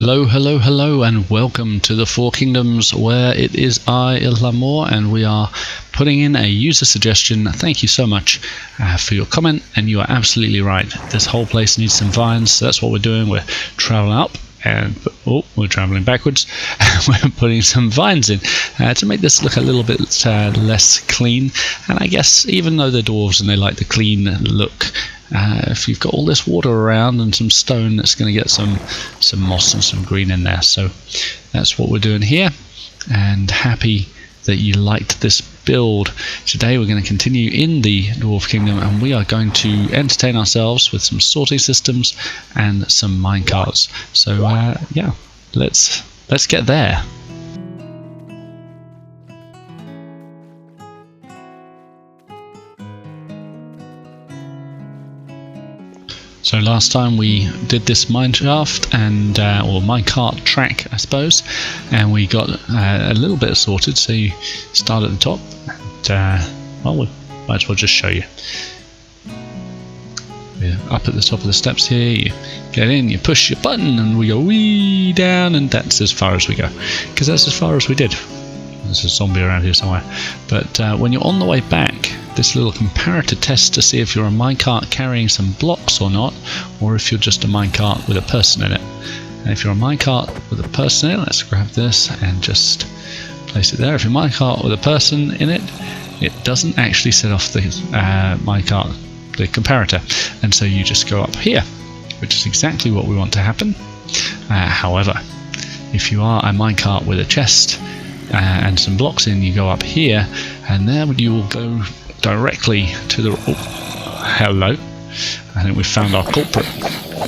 Hello, hello, hello, and welcome to the Four Kingdoms, where it is I, Ilhamor, and we are putting in a user suggestion. Thank you so much for your comment, and you are absolutely right. This whole place needs some vines, so that's what we're doing. We're traveling up, and we're traveling backwards, and we're putting some vines in to make this look a little bit less clean. And I guess even though they're dwarves and they like the clean look, if you've got all this water around and some stone, it's going to get some moss and some green in there. So that's what we're doing here, and happy that you liked this build. Today we're going to continue in the Dwarf Kingdom, and we are going to entertain ourselves with some sorting systems and some minecarts. So yeah, let's get there. So last time we did this mineshaft and or minecart track, I suppose, and we got a little bit sorted. So you start at the top, and well, we might as well just show you. We're up at the top of the steps here. You get in, you push your button, and we go wee down, and that's as far as we go, because that's as far as we did. There's a zombie around here somewhere. But when you're on the way back, this little comparator test to see if you're a minecart carrying some blocks or not, or if you're just a minecart with a person in it. And if you're a minecart with a person in it, let's grab this and just place it there. If you're a minecart with a person in it, it doesn't actually set off the minecart, the comparator, and so you just go up here, which is exactly what we want to happen. However, if you are a minecart with a chest and some blocks in, you go up here, and there you will go directly to the... Oh, hello. I think we found our culprit.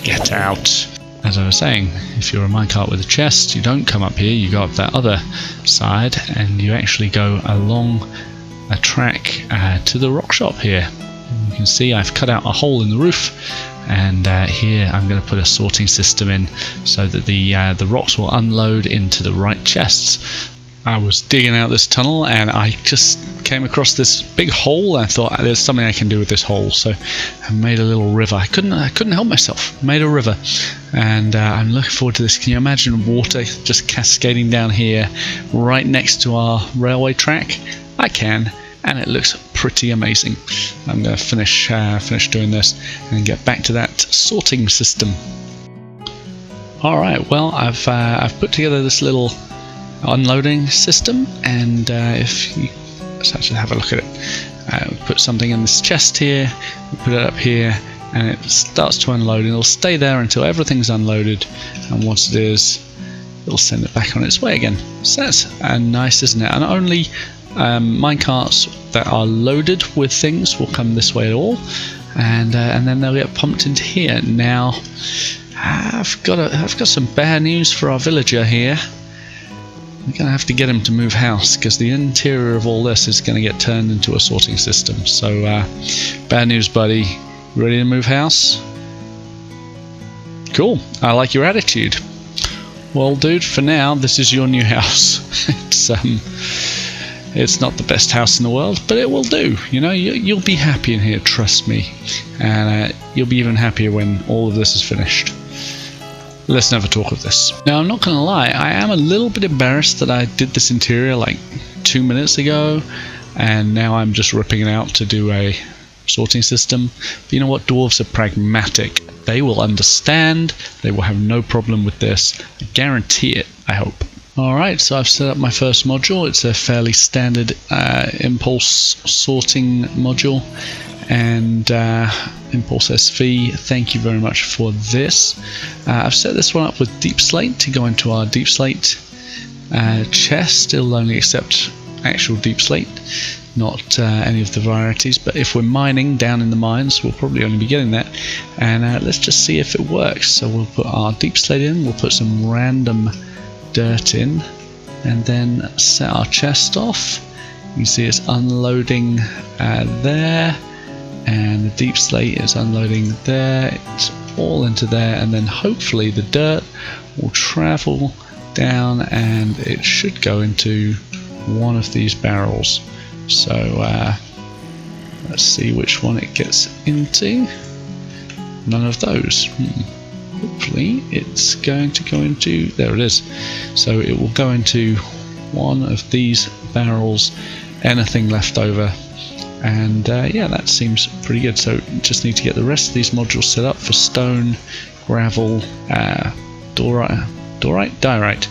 Get out. As I was saying, if you're a minecart with a chest, you don't come up here, you go up that other side, and you actually go along a track to the rock shop here. And you can see I've cut out a hole in the roof, and here I'm going to put a sorting system in so that the rocks will unload into the right chests. I was digging out this tunnel and I just came across this big hole. I thought there's something I can do with this hole, so I made a little river. I couldn't help myself. Made a river, and I'm looking forward to this. Can you imagine water just cascading down here, right next to our railway track? I can, and it looks pretty amazing. I'm going to finish doing this and get back to that sorting system. All right. Well, I've put together this little unloading system, and if you let's actually have a look at it. We put something in this chest here, we put it up here, and it starts to unload, and it'll stay there until everything's unloaded, and once it is, it'll send it back on its way again. So that's nice, isn't it? And only minecarts that are loaded with things will come this way at all, and then they'll get pumped into here. Now I've got some bad news for our villager here. We're going to have to get him to move house, because the interior of all this is going to get turned into a sorting system. So, bad news, buddy. Ready to move house? Cool. I like your attitude. Well, dude, for now, this is your new house. It's not the best house in the world, but it will do. You know, you'll be happy in here, trust me. And you'll be even happier when all of this is finished. Let's never talk of this. Now, I'm not going to lie, I am a little bit embarrassed that I did this interior like 2 minutes ago, and now I'm just ripping it out to do a sorting system. But you know what? Dwarves are pragmatic. They will understand. They will have no problem with this. I guarantee it, I hope. Alright, so I've set up my first module. It's a fairly standard impulse sorting module. And Impulse SV, thank you very much for this. I've set this one up with deep slate to go into our deep slate chest. It'll only accept actual deep slate, not any of the varieties, but if we're mining down in the mines, we'll probably only be getting that. And let's just see if it works. So we'll put our deep slate in, we'll put some random dirt in, and then set our chest off. You can see it's unloading there, and the deep slate is unloading there. It's all into there, and then hopefully the dirt will travel down and it should go into one of these barrels. So let's see which one it gets into. None of those. hopefully it's going to go into, there it is, so it will go into one of these barrels, anything left over, and yeah, that seems pretty good. So just need to get the rest of these modules set up for stone, gravel, diorite,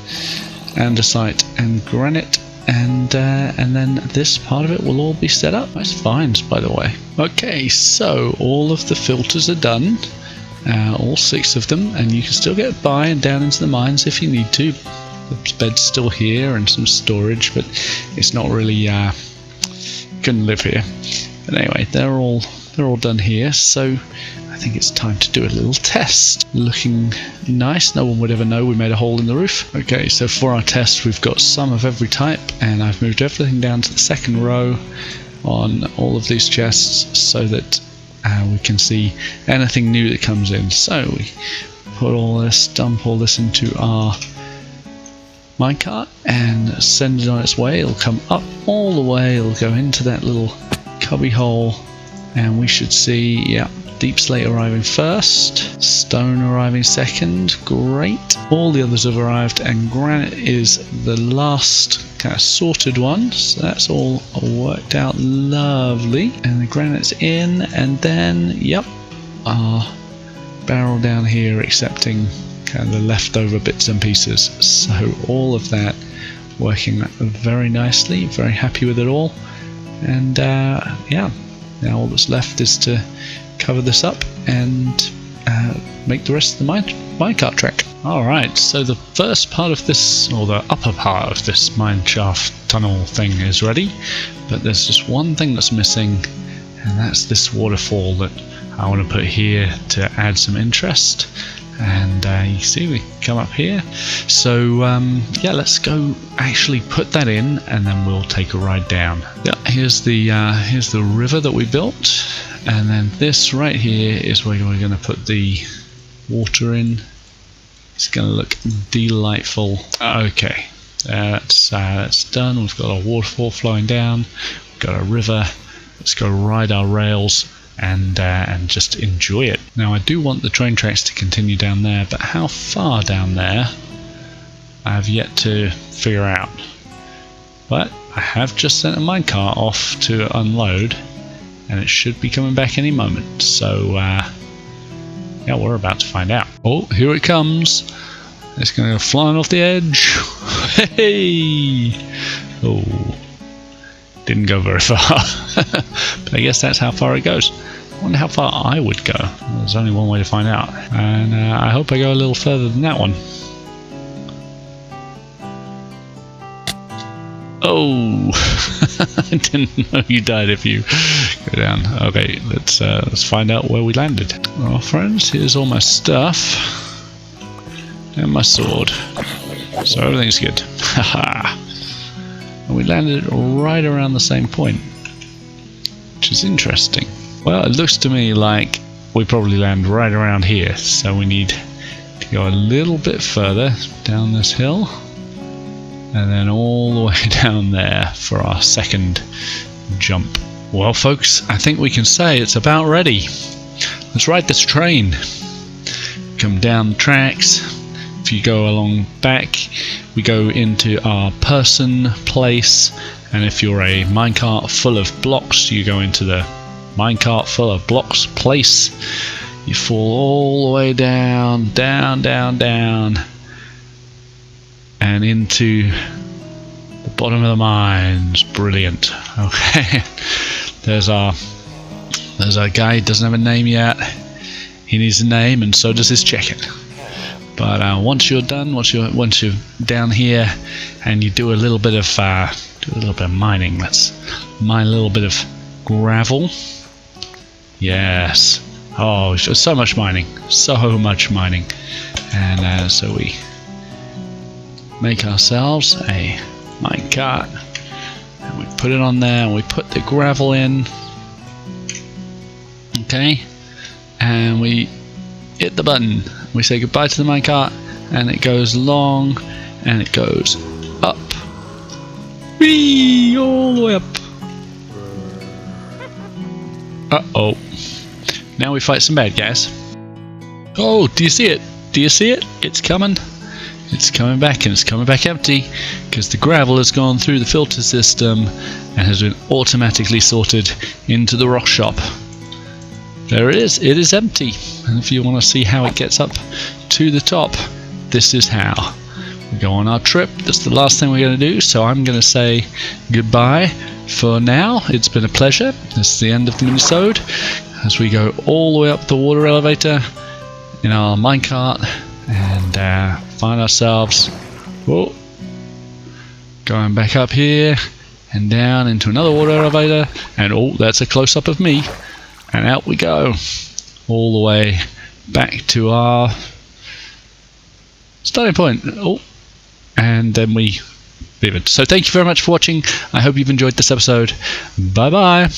andesite and granite, and then this part of it will all be set up. Nice finds, by the way. Okay, so all of the filters are done, all 6 of them, and you can still get by and down into the mines if you need to. The bed's still here and some storage, but it's not really couldn't live here. But anyway, they're all done here, so I think it's time to do a little test. Looking nice, no one would ever know we made a hole in the roof. Okay, so for our test we've got some of every type, and I've moved everything down to the second row on all of these chests so that we can see anything new that comes in. So we put all this, dump all this into our minecart and send it on its way. It'll come up all the way, it'll go into that little cubby hole, and we should see, yeah, deep slate arriving first, stone arriving second, great. All the others have arrived, and granite is the last kind of sorted one, so that's all worked out lovely. And the granite's in, and then, yep, our barrel down here accepting kind of the leftover bits and pieces. So all of that working very nicely, very happy with it all. And yeah, now all that's left is to cover this up and make the rest of the minecart trek. Alright, so the first part of this, or the upper part of this mineshaft tunnel thing is ready, but there's just one thing that's missing, and that's this waterfall that I want to put here to add some interest. And you see we come up here, so yeah, let's go actually put that in, and then we'll take a ride down. Yeah, here's the river that we built, and then this right here is where we're going to put the water in. It's going to look delightful. Okay, that's done. We've got our waterfall flowing down, we've got a river. Let's go ride our rails and just enjoy it. Now I do want the train tracks to continue down there, but how far down there I have yet to figure out. But I have just sent a minecart off to unload, and it should be coming back any moment. So yeah, we're about to find out. Oh, here it comes. It's going to go flying off the edge. Hey! Oh, didn't go very far. But I guess that's how far it goes. I wonder how far I would go. Well, there's only one way to find out, and I hope I go a little further than that one. Oh, I didn't know you died if you go down. Okay, let's find out where we landed. Well, friends, here's all my stuff and my sword, so everything's good. Haha. And we landed right around the same point, which is interesting. Well, it looks to me like we probably land right around here, so we need to go a little bit further down this hill, and then all the way down there for our second jump. Well, folks, I think we can say it's about ready. Let's ride this train. Come down the tracks. If you go along back, we go into our person place, and if you're a minecart full of blocks, you go into the minecart full of blocks place. You fall all the way down, and into the bottom of the mines. Brilliant. Okay, there's our guy. He doesn't have a name yet. He needs a name, and so does his chicken. But once you're done, once you're down here, and you do a little bit of mining. Let's mine a little bit of gravel. Yes. Oh, so much mining, and so we make ourselves a minecart, and we put it on there, and we put the gravel in. Okay, and we hit the button. We say goodbye to the minecart, and it goes long, and it goes up. Whee! All the way up. Uh-oh. Now we fight some bad guys. Oh, do you see it? Do you see it? It's coming. It's coming back, and it's coming back empty because the gravel has gone through the filter system and has been automatically sorted into the rock shop. There it is. It is empty. And if you want to see how it gets up to the top, this is how. We go on our trip. That's the last thing we're going to do. So I'm going to say goodbye for now. It's been a pleasure. This is the end of the minisode as we go all the way up the water elevator in our minecart and find ourselves going back up here and down into another water elevator, and that's a close-up of me, and out we go all the way back to our starting point. And then we leave it. So thank you very much for watching. I hope you've enjoyed this episode. Bye bye.